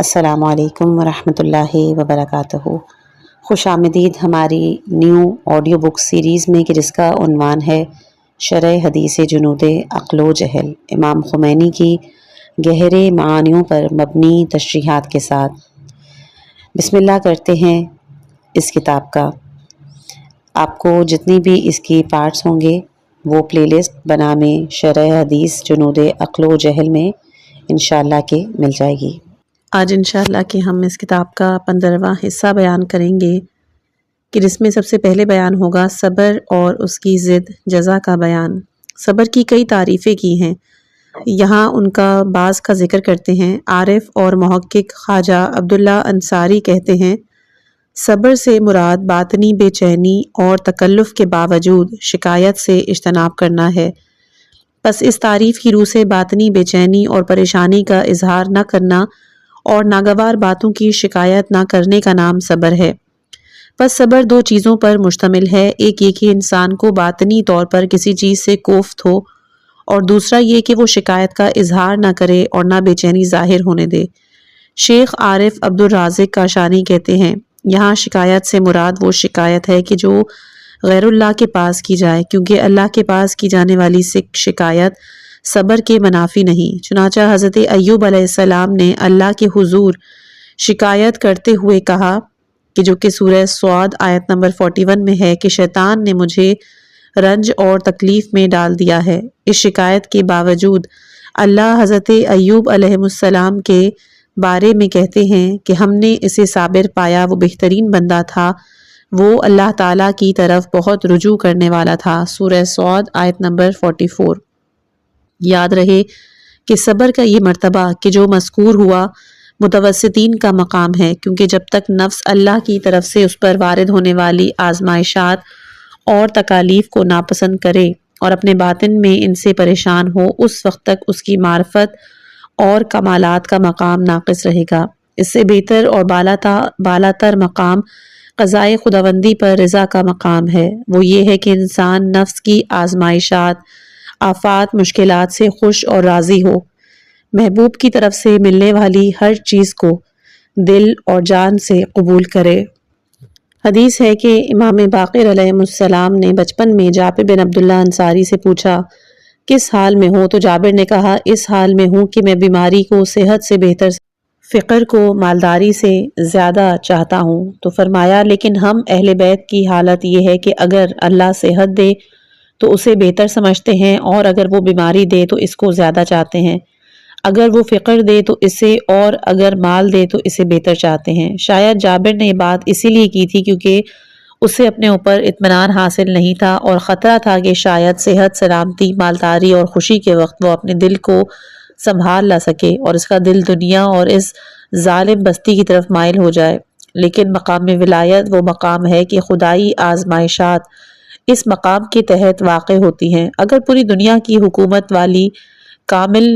السلام علیکم ورحمۃ اللہ وبرکاتہ۔ خوش آمدید ہماری نیو آڈیو بک سیریز میں کہ جس کا عنوان ہے شرح حدیث جنود عقل و جہل، امام خمینی کی گہرے معانیوں پر مبنی تشریحات کے ساتھ۔ بسم اللہ کرتے ہیں اس کتاب کا۔ آپ کو جتنی بھی اس کی پارٹس ہوں گے وہ پلے لسٹ بنا میں شرح حدیث جنود عقل و جہل میں انشاءاللہ کے مل جائے گی۔ آج انشاءاللہ کہ ہم اس کتاب کا 15واں حصہ بیان کریں گے کہ جس میں سب سے پہلے بیان ہوگا صبر اور اس کی ضد جزا کا بیان۔ صبر کی کئی تعریفیں کی ہیں، یہاں ان کا بعض کا ذکر کرتے ہیں۔ عارف اور محقق خواجہ عبداللہ انصاری کہتے ہیں، صبر سے مراد باطنی بے چینی اور تکلف کے باوجود شکایت سے اجتناب کرنا ہے۔ پس اس تعریف کی روح سے باطنی بے چینی اور پریشانی کا اظہار نہ کرنا اور ناگوار باتوں کی شکایت نہ کرنے کا نام صبر ہے۔ پس صبر دو چیزوں پر مشتمل ہے، ایک یہ کہ انسان کو باطنی طور پر کسی چیز سے کوفت ہو، اور دوسرا یہ کہ وہ شکایت کا اظہار نہ کرے اور نہ بے چینی ظاہر ہونے دے۔ شیخ عارف عبدالرازق کاشانی کہتے ہیں، یہاں شکایت سے مراد وہ شکایت ہے کہ جو غیر اللہ کے پاس کی جائے، کیونکہ اللہ کے پاس کی جانے والی شکایت صبر کے منافی نہیں۔ چنانچہ حضرت ایوب علیہ السلام نے اللہ کے حضور شکایت کرتے ہوئے کہا کہ جو کہ سورہ صاد آیت نمبر 41 میں ہے کہ شیطان نے مجھے رنج اور تکلیف میں ڈال دیا ہے۔ اس شکایت کے باوجود اللہ حضرت ایوب علیہ السلام کے بارے میں کہتے ہیں کہ ہم نے اسے صابر پایا، وہ بہترین بندہ تھا، وہ اللہ تعالیٰ کی طرف بہت رجوع کرنے والا تھا۔ سورہ صاد آیت نمبر 44۔ یاد رہے کہ صبر کا یہ مرتبہ کہ جو مذکور ہوا متوسطین کا مقام ہے، کیونکہ جب تک نفس اللہ کی طرف سے اس پر وارد ہونے والی آزمائشات اور تکالیف کو ناپسند کرے اور اپنے باطن میں ان سے پریشان ہو، اس وقت تک اس کی معرفت اور کمالات کا مقام ناقص رہے گا۔ اس سے بہتر اور بالاتر مقام قضائے خداوندی پر رضا کا مقام ہے۔ وہ یہ ہے کہ انسان نفس کی آزمائشات، آفات، مشکلات سے خوش اور راضی ہو، محبوب کی طرف سے ملنے والی ہر چیز کو دل اور جان سے قبول کرے۔ حدیث ہے کہ امام باقر علیہ السلام نے بچپن میں جابر بن عبداللہ انصاری سے پوچھا، کس حال میں ہو؟ تو جابر نے کہا، اس حال میں ہوں کہ میں بیماری کو صحت سے بہتر، فقر کو مالداری سے زیادہ چاہتا ہوں۔ تو فرمایا، لیکن ہم اہل بیت کی حالت یہ ہے کہ اگر اللہ صحت دے تو اسے بہتر سمجھتے ہیں، اور اگر وہ بیماری دے تو اس کو زیادہ چاہتے ہیں، اگر وہ فقر دے تو اسے، اور اگر مال دے تو اسے بہتر چاہتے ہیں۔ شاید جابر نے یہ بات اسی لیے کی تھی کیونکہ اسے اپنے اوپر اطمینان حاصل نہیں تھا اور خطرہ تھا کہ شاید صحت، سلامتی، مالداری اور خوشی کے وقت وہ اپنے دل کو سنبھال نہ سکے اور اس کا دل دنیا اور اس ظالم بستی کی طرف مائل ہو جائے۔ لیکن مقام ولایت وہ مقام ہے کہ خدائی آزمائشات اس مقام کے تحت واقع ہوتی ہیں۔ اگر پوری دنیا کی حکومت والی کامل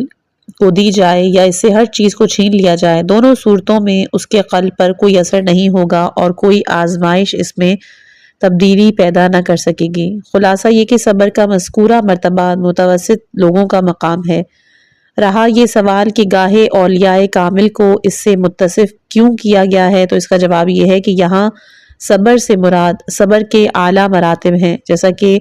کو دی جائے یا اس سے ہر چیز کو چھین لیا جائے، دونوں صورتوں میں اس کے قلب پر کوئی اثر نہیں ہوگا اور کوئی آزمائش اس میں تبدیلی پیدا نہ کر سکے گی۔ خلاصہ یہ کہ صبر کا مذکورہ مرتبہ متوسط لوگوں کا مقام ہے۔ رہا یہ سوال کہ گاہے اولیاء کامل کو اس سے متصف کیوں کیا گیا ہے، تو اس کا جواب یہ ہے کہ یہاں صبر سے مراد صبر کے اعلیٰ مراتب ہیں، جیسا کہ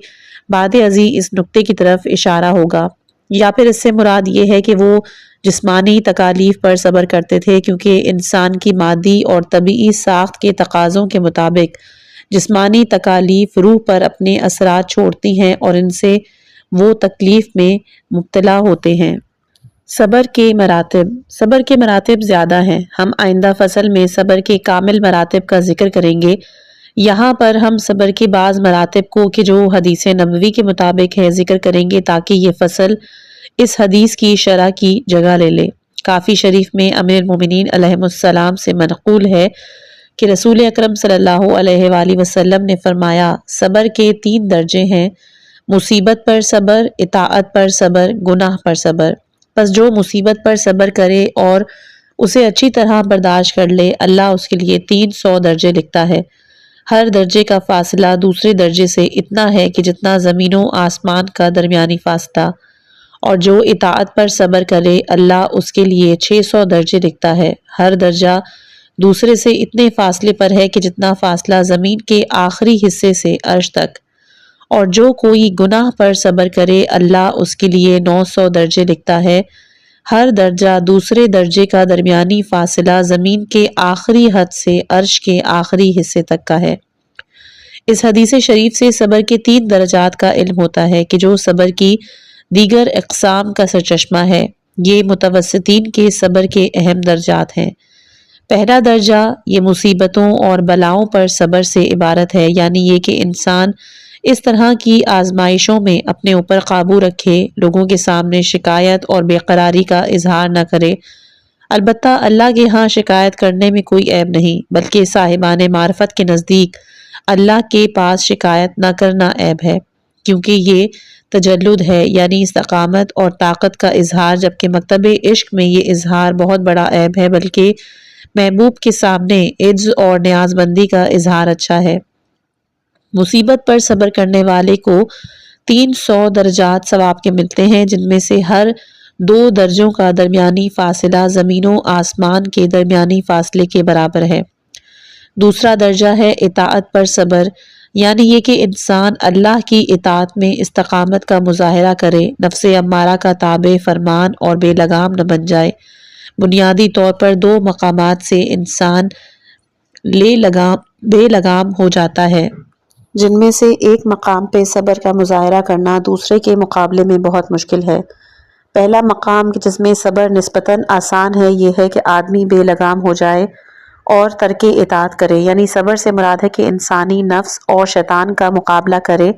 بعد ازیں اس نقطے کی طرف اشارہ ہوگا، یا پھر اس سے مراد یہ ہے کہ وہ جسمانی تکالیف پر صبر کرتے تھے، کیونکہ انسان کی مادی اور طبعی ساخت کے تقاضوں کے مطابق جسمانی تکالیف روح پر اپنے اثرات چھوڑتی ہیں اور ان سے وہ تکلیف میں مبتلا ہوتے ہیں۔ صبر کے مراتب زیادہ ہیں، ہم آئندہ فصل میں صبر کے کامل مراتب کا ذکر کریں گے۔ یہاں پر ہم صبر کے بعض مراتب کو کہ جو حدیث نبوی کے مطابق ہے ذکر کریں گے تاکہ یہ فصل اس حدیث کی شرح کی جگہ لے لے۔ کافی شریف میں امیر المومنین علیہ السلام سے منقول ہے کہ رسول اکرم صلی اللہ علیہ وآلہ وسلم نے فرمایا، صبر کے 3 درجے ہیں، مصیبت پر صبر، اطاعت پر صبر، گناہ پر صبر۔ پس جو مصیبت پر صبر کرے اور اسے اچھی طرح برداشت کر لے، اللہ اس کے لیے 300 درجے لکھتا ہے۔ ہر درجے کا فاصلہ دوسرے درجے سے اتنا ہے کہ جتنا زمین و آسمان کا درمیانی فاصلہ، اور جو اطاعت پر صبر کرے اللہ اس کے لیے 600 درجے لکھتا ہے، ہر درجہ دوسرے سے اتنے فاصلے پر ہے کہ جتنا فاصلہ زمین کے آخری حصے سے عرش تک۔ اور جو کوئی گناہ پر صبر کرے اللہ اس کے لیے 900 درجے لکھتا ہے، ہر درجہ دوسرے درجے کا درمیانی فاصلہ زمین کے آخری حد سے عرش کے آخری حصے تک کا ہے۔ اس حدیث شریف سے صبر کے 3 درجات کا علم ہوتا ہے کہ جو صبر کی دیگر اقسام کا سرچشمہ ہے۔ یہ متوسطین کے صبر کے اہم درجات ہیں۔ پہلا درجہ یہ مصیبتوں اور بلاؤں پر صبر سے عبارت ہے، یعنی یہ کہ انسان اس طرح کی آزمائشوں میں اپنے اوپر قابو رکھے، لوگوں کے سامنے شکایت اور بے قراری کا اظہار نہ کرے۔ البتہ اللہ کے ہاں شکایت کرنے میں کوئی عیب نہیں، بلکہ صاحبان معرفت کے نزدیک اللہ کے پاس شکایت نہ کرنا عیب ہے، کیونکہ یہ تجلد ہے، یعنی استقامت اور طاقت کا اظہار، جبکہ مکتب عشق میں یہ اظہار بہت بڑا عیب ہے، بلکہ محبوب کے سامنے عجز اور نیاز بندی کا اظہار اچھا ہے۔ مصیبت پر صبر کرنے والے کو 300 درجات ثواب کے ملتے ہیں، جن میں سے ہر 2 درجوں کا درمیانی فاصلہ زمین و آسمان کے درمیانی فاصلے کے برابر ہے۔ دوسرا درجہ ہے اطاعت پر صبر، یعنی یہ کہ انسان اللہ کی اطاعت میں استقامت کا مظاہرہ کرے، نفس امارہ کا تابع فرمان اور بے لگام نہ بن جائے۔ بنیادی طور پر 2 مقامات سے انسان بے لگام ہو جاتا ہے، جن میں سے ایک مقام پہ صبر کا مظاہرہ کرنا دوسرے کے مقابلے میں بہت مشکل ہے۔ پہلا مقام جس میں صبر نسبتاً آسان ہے یہ ہے کہ آدمی بے لگام ہو جائے اور ترک اطاعت کرے، یعنی صبر سے مراد ہے کہ انسانی نفس اور شیطان کا مقابلہ کرے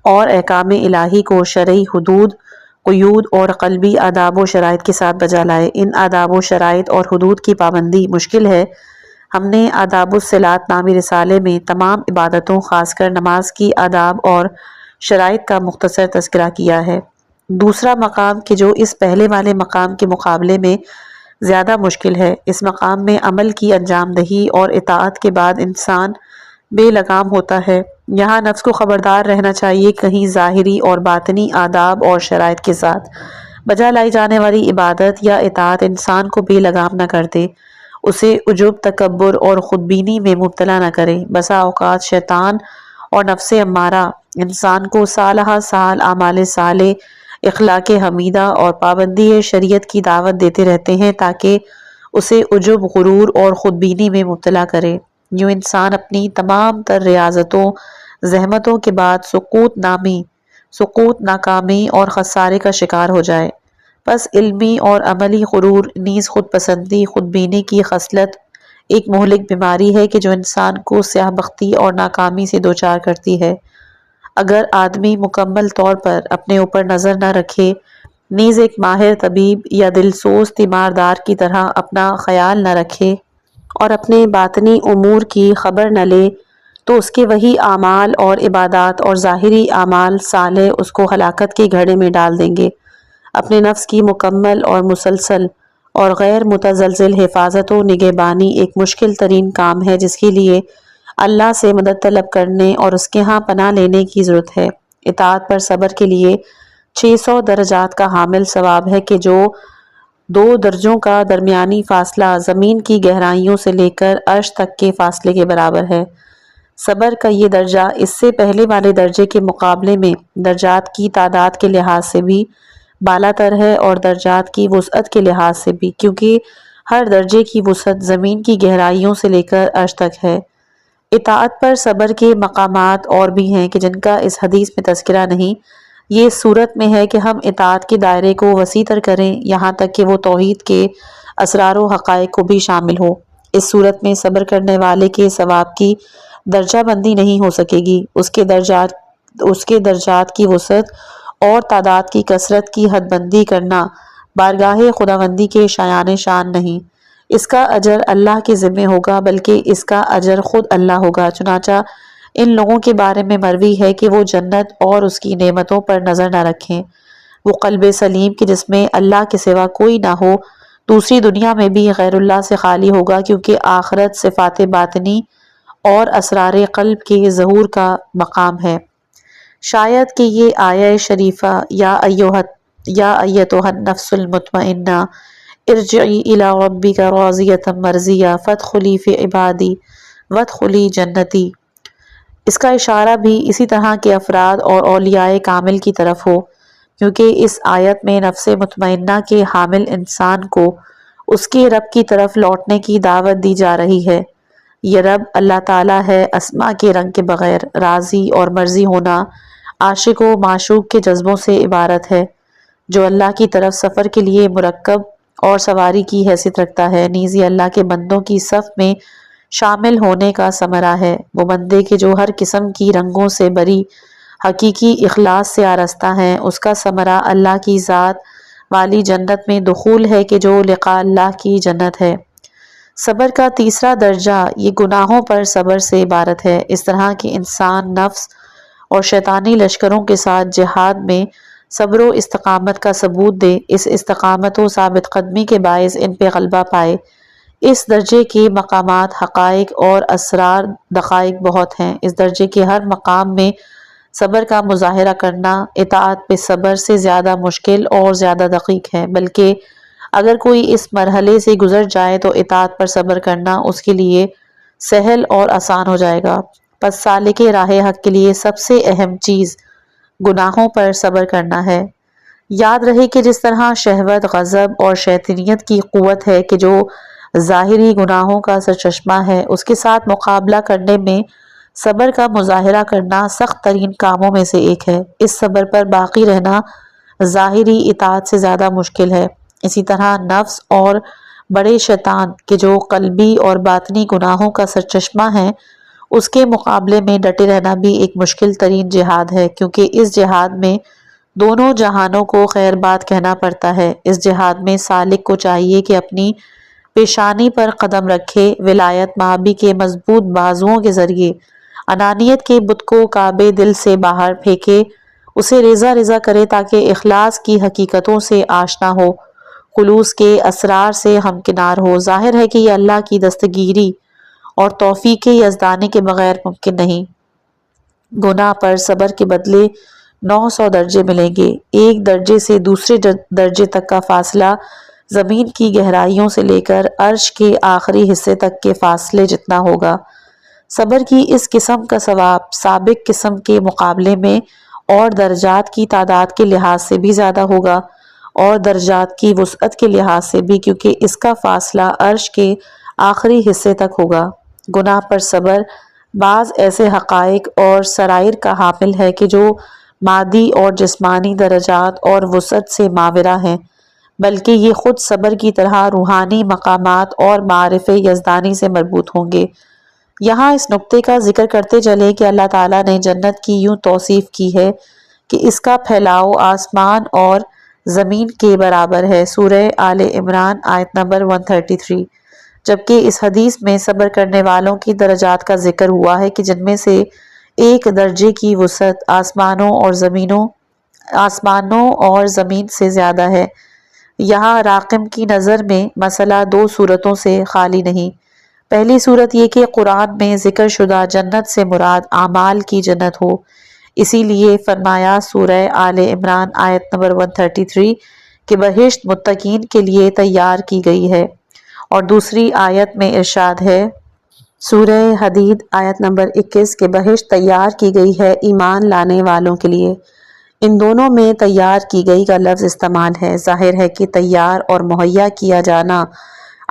اور احکام الہی کو شرعی حدود، قیود اور قلبی آداب و شرائط کے ساتھ بجا لائے۔ ان آداب و شرائط اور حدود کی پابندی مشکل ہے۔ ہم نے آداب الصلاۃ نامی رسالے میں تمام عبادتوں، خاص کر نماز کی آداب اور شرائط کا مختصر تذکرہ کیا ہے۔ دوسرا مقام کہ جو اس پہلے والے مقام کے مقابلے میں زیادہ مشکل ہے، اس مقام میں عمل کی انجام دہی اور اطاعت کے بعد انسان بے لگام ہوتا ہے۔ یہاں نفس کو خبردار رہنا چاہیے کہیں ظاہری اور باطنی آداب اور شرائط کے ساتھ بجا لائی جانے والی عبادت یا اطاعت انسان کو بے لگام نہ کر دے، اسے عجب، تکبر اور خودبینی میں مبتلا نہ کرے۔ بسا اوقات شیطان اور نفس امارہ انسان کو سالہ سال اعمال صالح، اخلاق حمیدہ اور پابندی شریعت کی دعوت دیتے رہتے ہیں تاکہ اسے عجب، غرور اور خودبینی میں مبتلا کرے۔ یوں انسان اپنی تمام تر ریاضتوں، زحمتوں کے بعد سقوط، ناکامی اور خسارے کا شکار ہو جائے۔ پس علمی اور عملی غرور نیز خود پسندی، خودبینی کی خصلت ایک مہلک بیماری ہے کہ جو انسان کو سیاہ بختی اور ناکامی سے دوچار کرتی ہے۔ اگر آدمی مکمل طور پر اپنے اوپر نظر نہ رکھے، نیز ایک ماہر طبیب یا دلسوز تیماردار کی طرح اپنا خیال نہ رکھے اور اپنے باطنی امور کی خبر نہ لے، تو اس کے وہی اعمال اور عبادات اور ظاہری اعمال صالح اس کو ہلاکت کے گھڑے میں ڈال دیں گے۔ اپنے نفس کی مکمل اور مسلسل اور غیر متزلزل حفاظت و نگہبانی ایک مشکل ترین کام ہے جس کے لیے اللہ سے مدد طلب کرنے اور اس کے ہاں پناہ لینے کی ضرورت ہے۔ اطاعت پر صبر کے لیے 600 درجات کا حامل ثواب ہے کہ جو 2 درجوں کا درمیانی فاصلہ زمین کی گہرائیوں سے لے کر عرش تک کے فاصلے کے برابر ہے۔ صبر کا یہ درجہ اس سے پہلے والے درجے کے مقابلے میں درجات کی تعداد کے لحاظ سے بھی بالا تر ہے اور درجات کی وسعت کے لحاظ سے بھی، کیونکہ ہر درجے کی وسعت زمین کی گہرائیوں سے لے کر عرش تک ہے۔ اطاعت پر صبر کے مقامات اور بھی ہیں کہ جن کا اس حدیث میں تذکرہ نہیں۔ یہ صورت میں ہے کہ ہم اطاعت کے دائرے کو وسیع تر کریں، یہاں تک کہ وہ توحید کے اسرار و حقائق کو بھی شامل ہو۔ اس صورت میں صبر کرنے والے کے ثواب کی درجہ بندی نہیں ہو سکے گی، اس کے درجات کی وسعت اور تعداد کی کثرت کی حد بندی کرنا بارگاہ خداوندی کے شایان شان نہیں۔ اس کا اجر اللہ کے ذمہ ہوگا، بلکہ اس کا اجر خود اللہ ہوگا۔ چنانچہ ان لوگوں کے بارے میں مروی ہے کہ وہ جنت اور اس کی نعمتوں پر نظر نہ رکھیں۔ وہ قلب سلیم کہ جس میں اللہ کے سوا کوئی نہ ہو، دوسری دنیا میں بھی غیر اللہ سے خالی ہوگا، کیونکہ آخرت صفات باطنی اور اسرار قلب کے ظہور کا مقام ہے۔ شاید کہ یہ آیہ شریفہ یا یا ایتھا النفس المطمئنہ ارجعی الی ربک راضیۃ مرضیہ فادخلی فی عبادی وادخلی جنتی۔ اس کا اشارہ بھی اسی طرح کے افراد اور اولیاء کامل کی طرف ہو، کیونکہ اس آیت میں نفس مطمئنہ کے حامل انسان کو اس کے رب کی طرف لوٹنے کی دعوت دی جا رہی ہے۔ یہ رب اللہ تعالیٰ ہے، اسماء کے رنگ کے بغیر۔ راضی اور مرضی ہونا عاشق و معشوق کے جذبوں سے عبارت ہے، جو اللہ کی طرف سفر کے لیے مرکب اور سواری کی حیثیت رکھتا ہے۔ نیز یہ اللہ کے بندوں کی صف میں شامل ہونے کا ثمرہ ہے۔ وہ بندے کے جو ہر قسم کی رنگوں سے بری حقیقی اخلاص سے آراستہ ہیں، اس کا ثمرہ اللہ کی ذات والی جنت میں دخول ہے کہ جو لقاء اللہ کی جنت ہے۔ صبر کا تیسرا درجہ یہ گناہوں پر صبر سے عبارت ہے۔ اس طرح کہ انسان نفس اور شیطانی لشکروں کے ساتھ جہاد میں صبر و استقامت کا ثبوت دے، اس استقامت و ثابت قدمی کے باعث ان پہ غلبہ پائے۔ اس درجے کے مقامات، حقائق اور اسرار دقائق بہت ہیں۔ اس درجے کے ہر مقام میں صبر کا مظاہرہ کرنا اطاعت پہ صبر سے زیادہ مشکل اور زیادہ دقیق ہے، بلکہ اگر کوئی اس مرحلے سے گزر جائے تو اطاعت پر صبر کرنا اس کے لیے سہل اور آسان ہو جائے گا۔ پس سالک راہ حق کے لیے سب سے اہم چیز گناہوں پر صبر کرنا ہے۔ یاد رہے کہ جس طرح شہوت، غضب اور شیطنیت کی قوت ہے کہ جو ظاہری گناہوں کا سرچشمہ ہے، اس کے ساتھ مقابلہ کرنے میں صبر کا مظاہرہ کرنا سخت ترین کاموں میں سے ایک ہے۔ اس صبر پر باقی رہنا ظاہری اطاعت سے زیادہ مشکل ہے۔ اسی طرح نفس اور بڑے شیطان کے جو قلبی اور باطنی گناہوں کا سرچشمہ ہیں، اس کے مقابلے میں ڈٹے رہنا بھی ایک مشکل ترین جہاد ہے، کیونکہ اس جہاد میں دونوں جہانوں کو خیر بات کہنا پڑتا ہے۔ اس جہاد میں سالک کو چاہیے کہ اپنی پیشانی پر قدم رکھے، ولایت مآبی کے مضبوط بازوؤں کے ذریعے انانیت کے بت کو کعبے دل سے باہر پھینکے، اسے ریزہ ریزہ کرے تاکہ اخلاص کی حقیقتوں سے آشنا ہو، خلوص کے اسرار سے ہمکنار ہو۔ ظاہر ہے کہ یہ اللہ کی دستگیری اور توفیق یزدانی کے بغیر ممکن نہیں۔ گناہ پر صبر کے بدلے 900 درجے ملیں گے۔ ایک درجے سے دوسرے درجے تک کا فاصلہ زمین کی گہرائیوں سے لے کر عرش کے آخری حصے تک کے فاصلے جتنا ہوگا۔ صبر کی اس قسم کا ثواب سابق قسم کے مقابلے میں اور درجات کی تعداد کے لحاظ سے بھی زیادہ ہوگا، اور درجات کی وسعت کے لحاظ سے بھی، کیونکہ اس کا فاصلہ عرش کے آخری حصے تک ہوگا۔ گناہ پر صبر بعض ایسے حقائق اور سرائر کا حامل ہے کہ جو مادی اور جسمانی درجات اور وسعت سے ماورا ہیں، بلکہ یہ خود صبر کی طرح روحانی مقامات اور معارف یزدانی سے مربوط ہوں گے۔ یہاں اس نقطے کا ذکر کرتے چلے کہ اللہ تعالیٰ نے جنت کی یوں توصیف کی ہے کہ اس کا پھیلاؤ آسمان اور زمین کے برابر ہے، سورہ آل عمران آیت نمبر 133، جبکہ اس حدیث میں صبر کرنے والوں کی درجات کا ذکر ہوا ہے کہ جن میں سے ایک درجے کی وسعت آسمانوں اور زمین سے زیادہ ہے۔ یہاں راقم کی نظر میں مسئلہ دو صورتوں سے خالی نہیں۔ پہلی صورت یہ کہ قرآن میں ذکر شدہ جنت سے مراد اعمال کی جنت ہو، اسی لیے فرمایا سورہ آل عمران آیت نمبر 133 کہ بہشت متقین کے لیے تیار کی گئی ہے، اور دوسری آیت میں ارشاد ہے سورہ حدید آیت نمبر 21 کہ بہشت تیار کی گئی ہے ایمان لانے والوں کے لیے۔ ان دونوں میں تیار کی گئی کا لفظ استعمال ہے۔ ظاہر ہے کہ تیار اور مہیا کیا جانا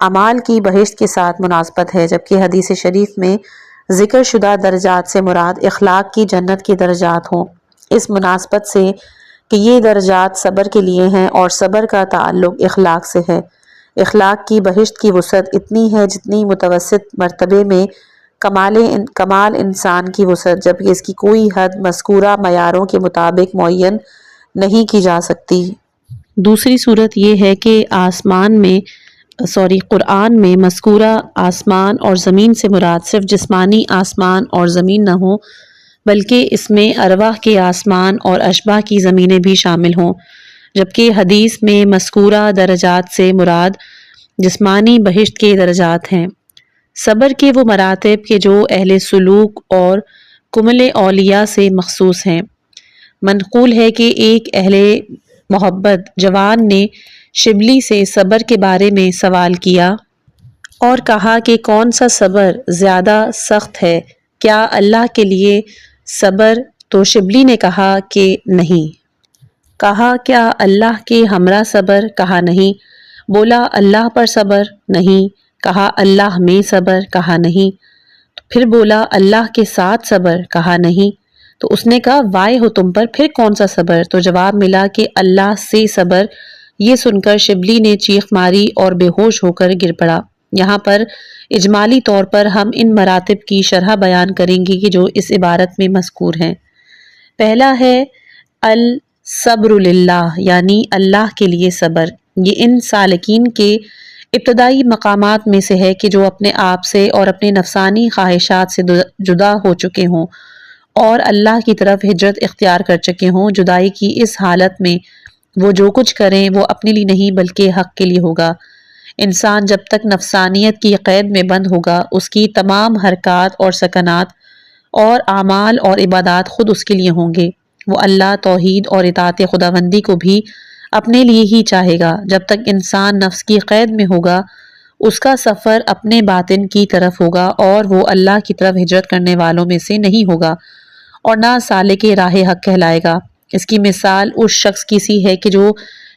اعمال کی بہشت کے ساتھ مناسبت ہے، جبکہ حدیث شریف میں ذکر شدہ درجات سے مراد اخلاق کی جنت کے درجات ہوں، اس مناسبت سے کہ یہ درجات صبر کے لیے ہیں اور صبر کا تعلق اخلاق سے ہے۔ اخلاق کی بہشت کی وسعت اتنی ہے جتنی متوسط مرتبے میں کمال انسان کی وسعت، جبکہ اس کی کوئی حد مذکورہ معیاروں کے مطابق معین نہیں کی جا سکتی۔ دوسری صورت یہ ہے کہ قرآن میں مذکورہ آسمان اور زمین سے مراد صرف جسمانی آسمان اور زمین نہ ہو، بلکہ اس میں ارواح کے آسمان اور اشباح کی زمینیں بھی شامل ہوں، جبکہ حدیث میں مذکورہ درجات سے مراد جسمانی بہشت کے درجات ہیں۔ صبر کے وہ مراتب کہ جو اہل سلوک اور کمل اولیاء سے مخصوص ہیں۔ منقول ہے کہ ایک اہل محبت جوان نے شبلی سے صبر کے بارے میں سوال کیا اور کہا کہ کون سا صبر زیادہ سخت ہے، کیا اللہ کے لیے صبر؟ تو شبلی نے کہا کہ نہیں۔ کہا کیا اللہ کے ہمراہ صبر؟ کہا نہیں۔ بولا اللہ پر صبر؟ نہیں۔ کہا اللہ میں صبر؟ کہا نہیں۔ پھر بولا اللہ کے ساتھ صبر؟ کہا نہیں۔ تو اس نے کہا وائے ہو تم پر، پھر کون سا صبر؟ تو جواب ملا کہ اللہ سے صبر۔ یہ سن کر شبلی نے چیخ ماری اور بے ہوش ہو کر گر پڑا۔ یہاں پر اجمالی طور پر ہم ان مراتب کی شرح بیان کریں گے کہ جو اس عبارت میں مذکور ہیں۔ پہلا ہے الصبر للہ، یعنی اللہ کے لیے صبر۔ یہ ان سالکین کے ابتدائی مقامات میں سے ہے کہ جو اپنے آپ سے اور اپنے نفسانی خواہشات سے جدا ہو چکے ہوں اور اللہ کی طرف ہجرت اختیار کر چکے ہوں۔ جدائی کی اس حالت میں وہ جو کچھ کریں وہ اپنے لیے نہیں بلکہ حق کے لیے ہوگا۔ انسان جب تک نفسانیت کی قید میں بند ہوگا، اس کی تمام حرکات اور سکنات اور اعمال اور عبادات خود اس کے لیے ہوں گے۔ وہ اللہ، توحید اور اطاعت خداوندی کو بھی اپنے لیے ہی چاہے گا۔ جب تک انسان نفس کی قید میں ہوگا، اس کا سفر اپنے باطن کی طرف ہوگا اور وہ اللہ کی طرف ہجرت کرنے والوں میں سے نہیں ہوگا اور نہ سالک راہ حق کہلائے گا۔ اس کی مثال اس شخص کی سی ہے کہ جو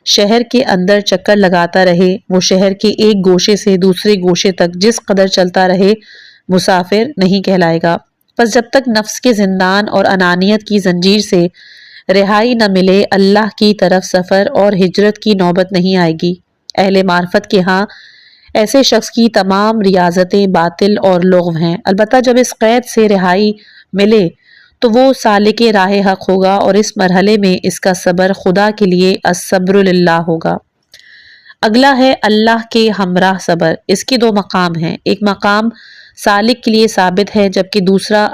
شہر کے اندر چکر لگاتا رہے، وہ شہر کے ایک گوشے سے دوسرے گوشے تک جس قدر چلتا رہے مسافر نہیں کہلائے گا۔ پس جب تک نفس کے زندان اور انانیت کی زنجیر سے رہائی نہ ملے، اللہ کی طرف سفر اور ہجرت کی نوبت نہیں آئے گی۔ اہل معرفت کے ہاں ایسے شخص کی تمام ریاضتیں باطل اور لغو ہیں، البتہ جب اس قید سے رہائی ملے تو وہ سالک راہ حق ہوگا اور اس مرحلے میں اس کا صبر خدا کے لیے الصبر للہ ہوگا۔ اگلا ہے اللہ کے ہمراہ صبر۔ اس کے دو مقام ہیں، ایک مقام سالک کے لیے ثابت ہے جبکہ دوسرا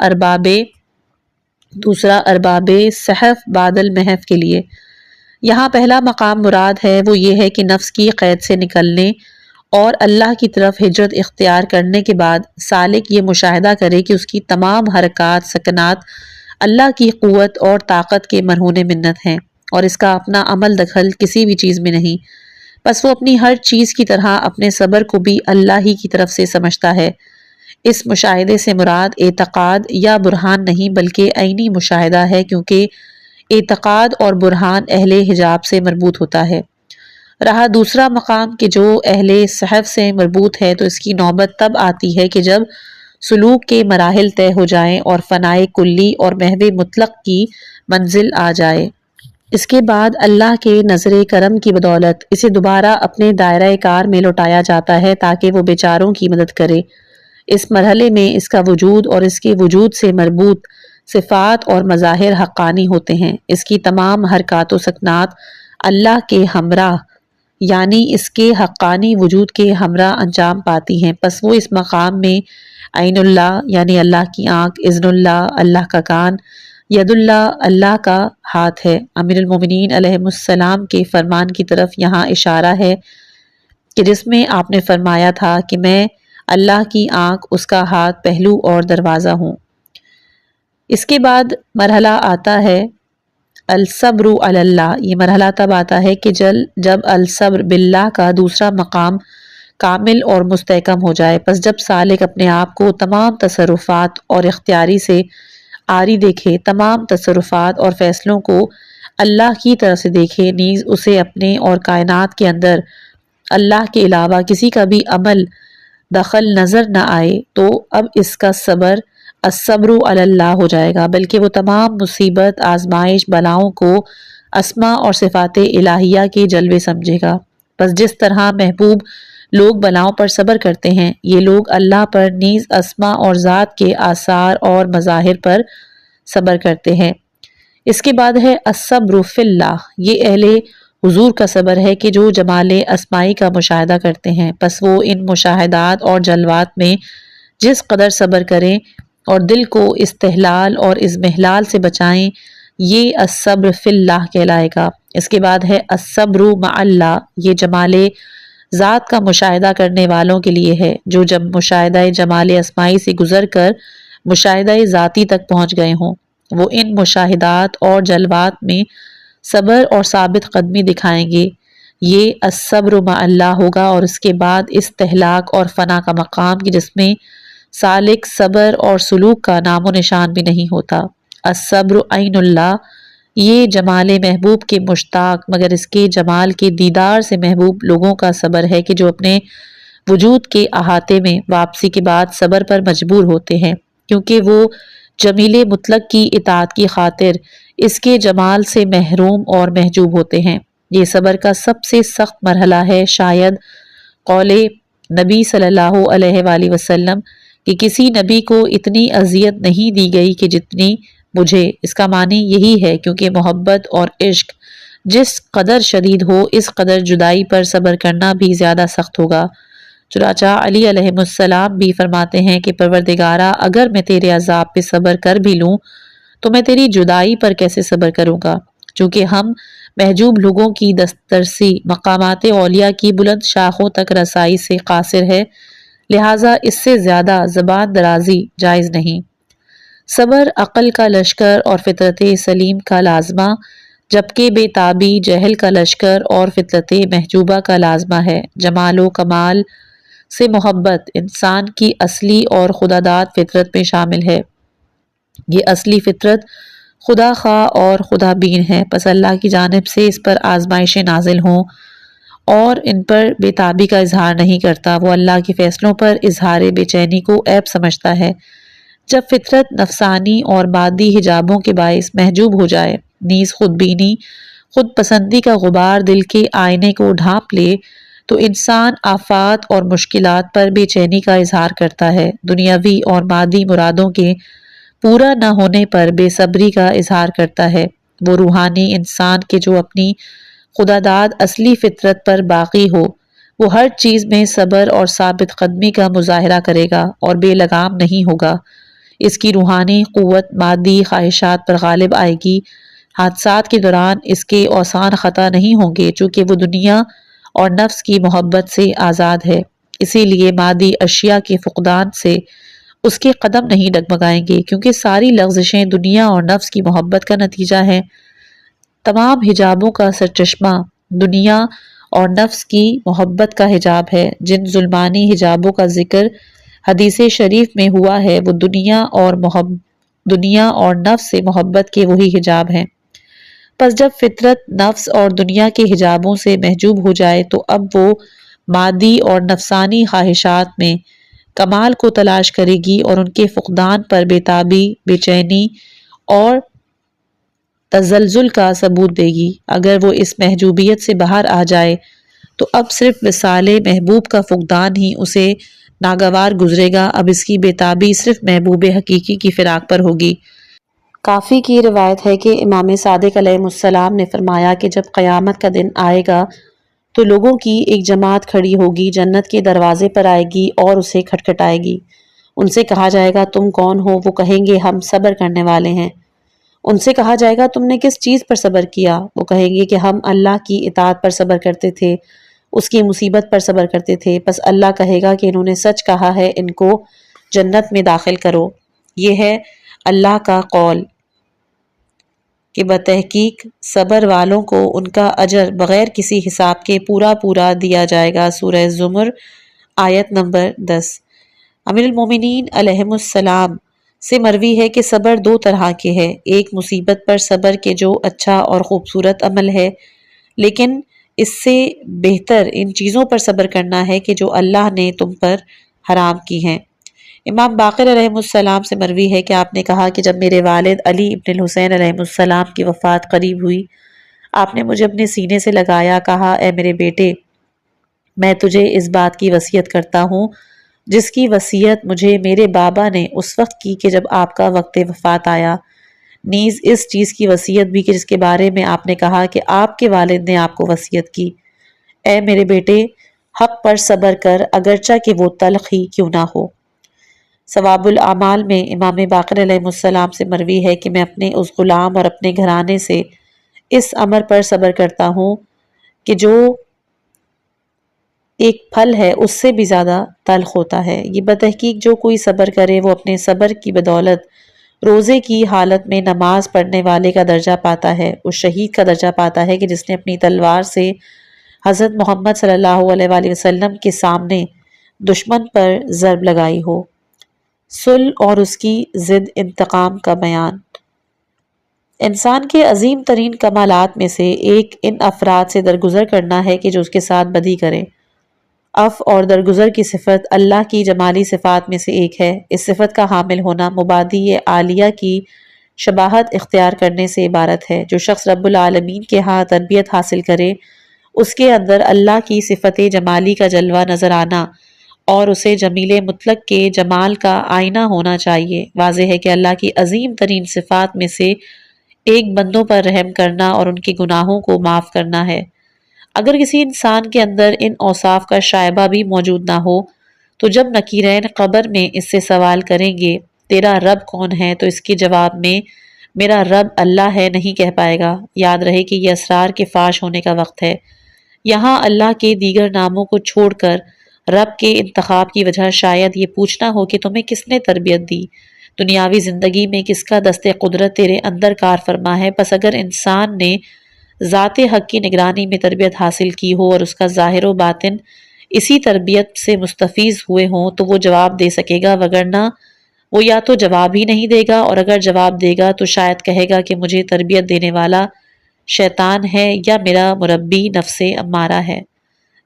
ارباب صحف بعد المحف کے لیے۔ یہاں پہلا مقام مراد ہے وہ یہ ہے کہ نفس کی قید سے نکلنے اور اللہ کی طرف ہجرت اختیار کرنے کے بعد سالک یہ مشاہدہ کرے کہ اس کی تمام حرکات سکنات اللہ کی قوت اور طاقت کے مرہون منت ہیں اور اس کا اپنا عمل دخل کسی بھی چیز میں نہیں۔ بس وہ اپنی ہر چیز کی طرح اپنے صبر کو بھی اللہ ہی کی طرف سے سمجھتا ہے۔ اس مشاہدے سے مراد اعتقاد یا برہان نہیں بلکہ عینی مشاہدہ ہے، کیونکہ اعتقاد اور برہان اہل حجاب سے مربوط ہوتا ہے۔ رہا دوسرا مقام کہ جو اہل صحف سے مربوط ہے تو اس کی نوبت تب آتی ہے کہ جب سلوک کے مراحل طے ہو جائیں اور فنائے کلی اور محو مطلق کی منزل آ جائے۔ اس کے بعد اللہ کے نظر کرم کی بدولت اسے دوبارہ اپنے دائرہ کار میں لوٹایا جاتا ہے تاکہ وہ بیچاروں کی مدد کرے۔ اس مرحلے میں اس کا وجود اور اس کے وجود سے مربوط صفات اور مظاہر حقانی ہوتے ہیں۔ اس کی تمام حرکات و سکنات اللہ کے ہمراہ یعنی اس کے حقانی وجود کے ہمراہ انجام پاتی ہیں۔ پس وہ اس مقام میں عین اللہ یعنی اللہ کی آنکھ، اذن اللہ اللہ کا کان، ید اللہ اللہ کا ہاتھ ہے۔ امیر المومنین علیہ السلام کے فرمان کی طرف یہاں اشارہ ہے کہ جس میں آپ نے فرمایا تھا کہ میں اللہ کی آنکھ، اس کا ہاتھ، پہلو اور دروازہ ہوں۔ اس کے بعد مرحلہ آتا ہے الصبر علی اللہ۔ یہ مرحلہ تب آتا ہے کہ جب الصبر باللہ کا دوسرا مقام کامل اور مستحکم ہو جائے۔ پس جب سالک اپنے آپ کو تمام تصرفات اور اختیاری سے عاری دیکھے، تمام تصرفات اور فیصلوں کو اللہ کی طرف سے دیکھے، نیز اسے اپنے اور کائنات کے اندر اللہ کے علاوہ کسی کا بھی عمل دخل نظر نہ آئے، تو اب اس کا صبر الصبر علی اللہ ہو جائے گا، بلکہ وہ تمام مصیبت، آزمائش، بلاؤں کو اسماء اور صفات الہیہ کے جلوے سمجھے گا۔ بس جس طرح محبوب لوگ بلاؤں پر صبر کرتے ہیں، یہ لوگ اللہ پر نیز اسماء اور ذات کے آثار اور مظاہر پر صبر کرتے ہیں۔ اس کے بعد ہے الصبر فی اللہ۔ یہ اہل حضور کا صبر ہے کہ جو جمال اسمائی کا مشاہدہ کرتے ہیں، پس وہ ان مشاہدات اور جلوات میں جس قدر صبر کریں اور دل کو استحلال اور اضمحلال سے بچائیں، یہ الصبر فی اللہ کہلائے گا۔ اس کے بعد ہے الصبر مع اللہ۔ یہ جمال ذات کا مشاہدہ کرنے والوں کے لیے ہے، جو جب مشاہدہ جمال اسمائی سے گزر کر مشاہدہ ذاتی تک پہنچ گئے ہوں، وہ ان مشاہدات اور جلوات میں صبر اور ثابت قدمی دکھائیں گے۔ یہ الصبر مع اللہ ہوگا، اور اس کے بعد استہلاک اور فنا کا مقام کہ جس میں سالک صبر اور سلوک کا نام و نشان بھی نہیں ہوتا۔ الصبر عین اللہ، یہ جمال محبوب کے مشتاق مگر اس کے جمال کے دیدار سے محبوب لوگوں کا صبر ہے کہ جو اپنے وجود کے احاطے میں واپسی کے بعد صبر پر مجبور ہوتے ہیں، کیونکہ وہ جمیل مطلق کی اطاعت کی خاطر اس کے جمال سے محروم اور محجوب ہوتے ہیں۔ یہ صبر کا سب سے سخت مرحلہ ہے۔ شاید قول نبی صلی اللہ علیہ وآلہ وسلم کہ کسی نبی کو اتنی اذیت نہیں دی گئی کہ جتنی مجھے، اس کا معنی یہی ہے کیونکہ محبت اور عشق جس قدر شدید ہو اس قدر جدائی پر صبر کرنا بھی زیادہ سخت ہوگا۔ چنانچہ علی علیہ السلام بھی فرماتے ہیں کہ پروردگارا، اگر میں تیرے عذاب پہ صبر کر بھی لوں تو میں تیری جدائی پر کیسے صبر کروں گا؟ چونکہ ہم محجوب لوگوں کی دسترسی مقامات اولیاء کی بلند شاخوں تک رسائی سے قاصر ہے، لہٰذا اس سے زیادہ زبان درازی جائز نہیں۔ صبر عقل کا لشکر اور فطرت سلیم کا لازمہ، جبکہ بے تابی جہل کا لشکر اور فطرت محجوبہ کا لازمہ ہے۔ جمال و کمال سے محبت انسان کی اصلی اور خداداد فطرت میں شامل ہے۔ یہ اصلی فطرت خدا خواہ اور خدا بین ہے، پس اللہ کی جانب سے اس پر آزمائشیں نازل ہوں اور ان پر بے تابی کا اظہار نہیں کرتا، وہ اللہ کے فیصلوں پر اظہار بے چینی کو عیب سمجھتا ہے۔ جب فطرت نفسانی اور مادی حجابوں کے باعث محجوب ہو جائے، نیز خود بینی خود پسندی کا غبار دل کے آئینے کو ڈھانپ لے، تو انسان آفات اور مشکلات پر بے چینی کا اظہار کرتا ہے، دنیاوی اور مادی مرادوں کے پورا نہ ہونے پر بے صبری کا اظہار کرتا ہے۔ وہ روحانی انسان کے جو اپنی خداداد اصلی فطرت پر باقی ہو، وہ ہر چیز میں صبر اور ثابت قدمی کا مظاہرہ کرے گا اور بے لگام نہیں ہوگا۔ اس کی روحانی قوت مادی خواہشات پر غالب آئے گی۔ حادثات کے دوران اس کے اوسان خطا نہیں ہوں گے، چونکہ وہ دنیا اور نفس کی محبت سے آزاد ہے، اسی لیے مادی اشیاء کے فقدان سے اس کے قدم نہیں ڈگمگائیں گے، کیونکہ ساری لغزشیں دنیا اور نفس کی محبت کا نتیجہ ہیں۔ تمام حجابوں کا سرچشمہ دنیا اور نفس کی محبت کا حجاب ہے۔ جن ظلمانی حجابوں کا ذکر حدیث شریف میں ہوا ہے وہ دنیا اور نفس سے محبت کے وہی حجاب ہیں۔ پس جب فطرت نفس اور دنیا کے حجابوں سے محجوب ہو جائے تو اب وہ مادی اور نفسانی خواہشات میں کمال کو تلاش کرے گی اور ان کے فقدان پر بے تابی، بے چینی اور تزلزل کا ثبوت دے گی۔ اگر وہ اس محجوبیت سے باہر آ جائے تو اب صرف وصال محبوب کا فقدان ہی اسے ناگوار گزرے گا، اب اس کی بے تابی صرف محبوب حقیقی کی فراق پر ہوگی۔ کافی کی روایت ہے کہ امام صادق علیہ السلام نے فرمایا کہ جب قیامت کا دن آئے گا تو لوگوں کی ایک جماعت کھڑی ہوگی، جنت کے دروازے پر آئے گی اور اسے کھٹکھٹائے گی۔ ان سے کہا جائے گا تم کون ہو؟ وہ کہیں گے ہم صبر کرنے والے ہیں۔ ان سے کہا جائے گا تم نے کس چیز پر صبر کیا؟ وہ کہیں گے کہ ہم اللہ کی اطاعت پر صبر کرتے تھے، اس کی مصیبت پر صبر کرتے تھے۔ پس اللہ کہے گا کہ انہوں نے سچ کہا ہے، ان کو جنت میں داخل کرو۔ یہ ہے اللہ کا قول کہ بتحقیق صبر والوں کو ان کا اجر بغیر کسی حساب کے پورا پورا دیا جائے گا۔ سورہ زمر آیت نمبر 10۔ امیر المومنین علیہ السلام سے مروی ہے کہ صبر دو طرح کے ہے، ایک مصیبت پر صبر کے جو اچھا اور خوبصورت عمل ہے، لیکن اس سے بہتر ان چیزوں پر صبر کرنا ہے کہ جو اللہ نے تم پر حرام کی ہیں۔ امام باقر علیہ السلام سے مروی ہے کہ آپ نے کہا کہ جب میرے والد علی ابن الحسین علیہ السلام کی وفات قریب ہوئی، آپ نے مجھے اپنے سینے سے لگایا، کہا اے میرے بیٹے، میں تجھے اس بات کی وصیت کرتا ہوں جس کی وصیت مجھے میرے بابا نے اس وقت کی کہ جب آپ کا وقت وفات آیا، نیز اس چیز کی وصیت بھی کہ جس کے بارے میں آپ نے کہا کہ آپ کے والد نے آپ کو وصیت کی۔ اے میرے بیٹے، حق پر صبر کر اگرچہ کہ وہ تلخ ہی کیوں نہ ہو۔ ثواب الاعمال میں امام باقر علیہ السلام سے مروی ہے کہ میں اپنے اس غلام اور اپنے گھرانے سے اس امر پر صبر کرتا ہوں کہ جو ایک پھل ہے اس سے بھی زیادہ تلخ ہوتا ہے۔ یہ بتحقیق جو کوئی صبر کرے وہ اپنے صبر کی بدولت روزے کی حالت میں نماز پڑھنے والے کا درجہ پاتا ہے، اس شہید کا درجہ پاتا ہے کہ جس نے اپنی تلوار سے حضرت محمد صلی اللہ علیہ وآلہ وسلم کے سامنے دشمن پر ضرب لگائی ہو۔ صلح اور اس کی ضد انتقام کا بیان۔ انسان کے عظیم ترین کمالات میں سے ایک ان افراد سے درگزر کرنا ہے کہ جو اس کے ساتھ بدی کریں۔ عفو اور درگزر کی صفت اللہ کی جمالی صفات میں سے ایک ہے۔ اس صفت کا حامل ہونا مبادی عالیہ کی شباہت اختیار کرنے سے عبارت ہے۔ جو شخص رب العالمین کے ہاں تربیت حاصل کرے، اس کے اندر اللہ کی صفت جمالی کا جلوہ نظر آنا اور اسے جمیل مطلق کے جمال کا آئینہ ہونا چاہیے۔ واضح ہے کہ اللہ کی عظیم ترین صفات میں سے ایک بندوں پر رحم کرنا اور ان کے گناہوں کو معاف کرنا ہے۔ اگر کسی انسان کے اندر ان اوصاف کا شائبہ بھی موجود نہ ہو تو جب نکیرین قبر میں اس سے سوال کریں گے تیرا رب کون ہے تو اس کے جواب میں میرا رب اللہ ہے نہیں کہہ پائے گا۔ یاد رہے کہ یہ اسرار کے فاش ہونے کا وقت ہے۔ یہاں اللہ کے دیگر ناموں کو چھوڑ کر رب کے انتخاب کی وجہ شاید یہ پوچھنا ہو کہ تمہیں کس نے تربیت دی، دنیاوی زندگی میں کس کا دست قدرت تیرے اندر کار فرما ہے۔ پس اگر انسان نے ذات حق کی نگرانی میں تربیت حاصل کی ہو اور اس کا ظاہر و باطن اسی تربیت سے مستفیض ہوئے ہوں تو وہ جواب دے سکے گا، وگرنہ وہ یا تو جواب ہی نہیں دے گا اور اگر جواب دے گا تو شاید کہے گا کہ مجھے تربیت دینے والا شیطان ہے یا میرا مربی نفس امارہ ہے۔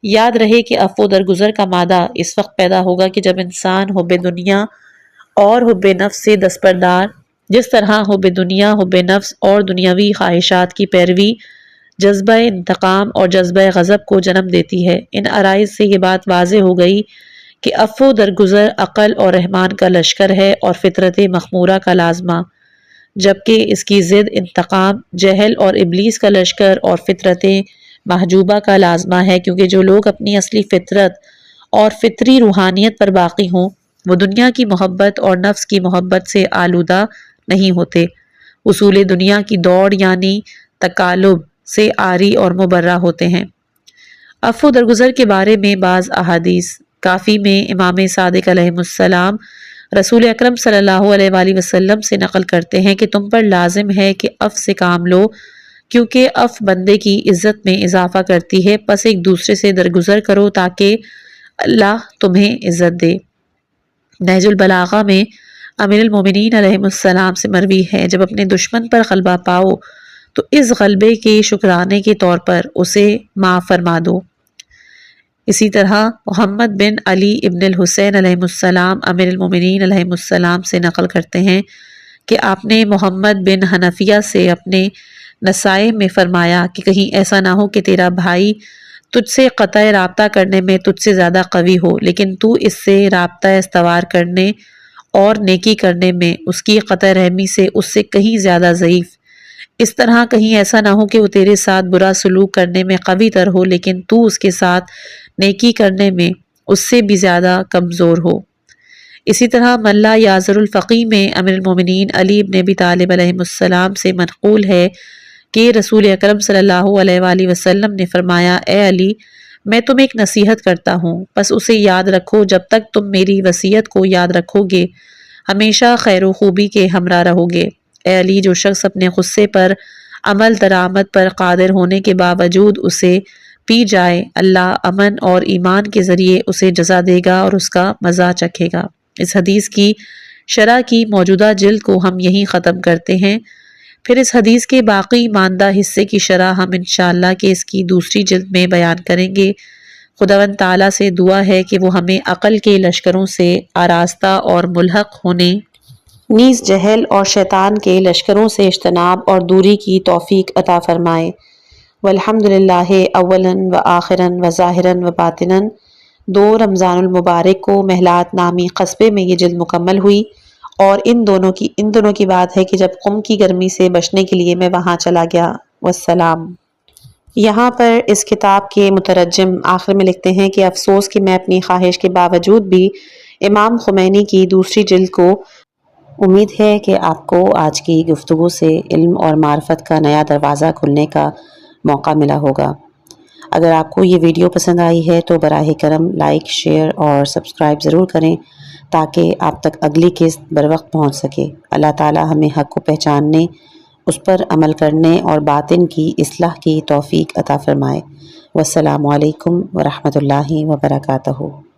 یاد رہے کہ عفو درگزر کا مادہ اس وقت پیدا ہوگا کہ جب انسان حب دنیا اور حب نفس سے دستبردار، جس طرح حب دنیا، حب نفس اور دنیاوی خواہشات کی پیروی جذبہ انتقام اور جذبہ غضب کو جنم دیتی ہے۔ ان عرائض سے یہ بات واضح ہو گئی کہ عفو درگزر عقل اور رحمان کا لشکر ہے اور فطرت مخمورہ کا لازمہ، جبکہ اس کی ضد انتقام جہل اور ابلیس کا لشکر اور فطرت محجوبہ کا لازمہ ہے، کیونکہ جو لوگ اپنی اصلی فطرت اور فطری روحانیت پر باقی ہوں وہ دنیا کی محبت اور نفس کی محبت سے آلودہ نہیں ہوتے، اصول دنیا کی دوڑ یعنی تقالب سے عاری اور مبرہ ہوتے ہیں۔ عفو درگزر کے بارے میں بعض احادیث کافی میں امام صادق علیہ السلام رسول اکرم صلی اللہ علیہ وآلہ وسلم سے نقل کرتے ہیں کہ تم پر لازم ہے کہ عفو سے کام لو، کیونکہ عفو بندے کی عزت میں اضافہ کرتی ہے، پس ایک دوسرے سے درگزر کرو تاکہ اللہ تمہیں عزت دے۔ نہج البلاغہ میں امیر المومنین علیہ السلام سے مروی ہے جب اپنے دشمن پر غلبہ پاؤ تو اس غلبے کے شکرانے کے طور پر اسے معاف فرما دو۔ اسی طرح محمد بن علی ابن الحسین علیہ السلام امیر المومنین علیہ السلام سے نقل کرتے ہیں کہ آپ نے محمد بن حنفیہ سے اپنے نصائح میں فرمایا کہ کہیں ایسا نہ ہو کہ تیرا بھائی تجھ سے قطع رابطہ کرنے میں تجھ سے زیادہ قوی ہو لیکن تو اس سے رابطہ استوار کرنے اور نیکی کرنے میں اس کی قطع رحمی سے اس سے کہیں زیادہ ضعیف۔ اس طرح کہیں ایسا نہ ہو کہ وہ تیرے ساتھ برا سلوک کرنے میں قوی تر ہو لیکن تو اس کے ساتھ نیکی کرنے میں اس سے بھی زیادہ کمزور ہو۔ اسی طرح ملا یازر الفقی میں امیر المومنین علی ابن ابی طالب علیہ السلام سے منقول ہے کہ رسول اکرم صلی اللہ علیہ وآلہ وسلم نے فرمایا، اے علی میں تمہیں ایک نصیحت کرتا ہوں، بس اسے یاد رکھو جب تک تم میری وصیت کو یاد رکھو گے ہمیشہ خیر و خوبی کے ہمراہ رہو گے۔ اے علی جو شخص اپنے غصے پر عمل درآمد پر قادر ہونے کے باوجود اسے پی جائے، اللہ امن اور ایمان کے ذریعے اسے جزا دے گا اور اس کا مزہ چکھے گا۔ اس حدیث کی شرح کی موجودہ جلد کو ہم یہیں ختم کرتے ہیں، پھر اس حدیث کے باقی ماندہ حصے کی شرح ہم انشاءاللہ کہ اس کی دوسری جلد میں بیان کریں گے۔ خداوند تعالیٰ سے دعا ہے کہ وہ ہمیں عقل کے لشکروں سے آراستہ اور ملحق ہونے، نیز جہل اور شیطان کے لشکروں سے اجتناب اور دوری کی توفیق عطا فرمائے۔ والحمدللہ اولاً و آخراً و ظاہراً و باطناً۔ 2 رمضان المبارک کو محلات نامی قصبے میں یہ جلد مکمل ہوئی اور ان دونوں کی بات ہے کہ جب قم کی گرمی سے بچنے کے لیے میں وہاں چلا گیا۔ والسلام۔ یہاں پر اس کتاب کے مترجم آخر میں لکھتے ہیں کہ افسوس کہ میں اپنی خواہش کے باوجود بھی امام خمینی کی دوسری جلد کو، امید ہے کہ آپ کو آج کی گفتگو سے علم اور معرفت کا نیا دروازہ کھلنے کا موقع ملا ہوگا۔ اگر آپ کو یہ ویڈیو پسند آئی ہے تو براہ کرم لائک، شیئر اور سبسکرائب ضرور کریں تاکہ آپ تک اگلی قسط بروقت پہنچ سکے۔ اللہ تعالی ہمیں حق کو پہچاننے، اس پر عمل کرنے اور باطن کی اصلاح کی توفیق عطا فرمائے۔ والسلام علیکم ورحمۃ اللہ وبرکاتہ۔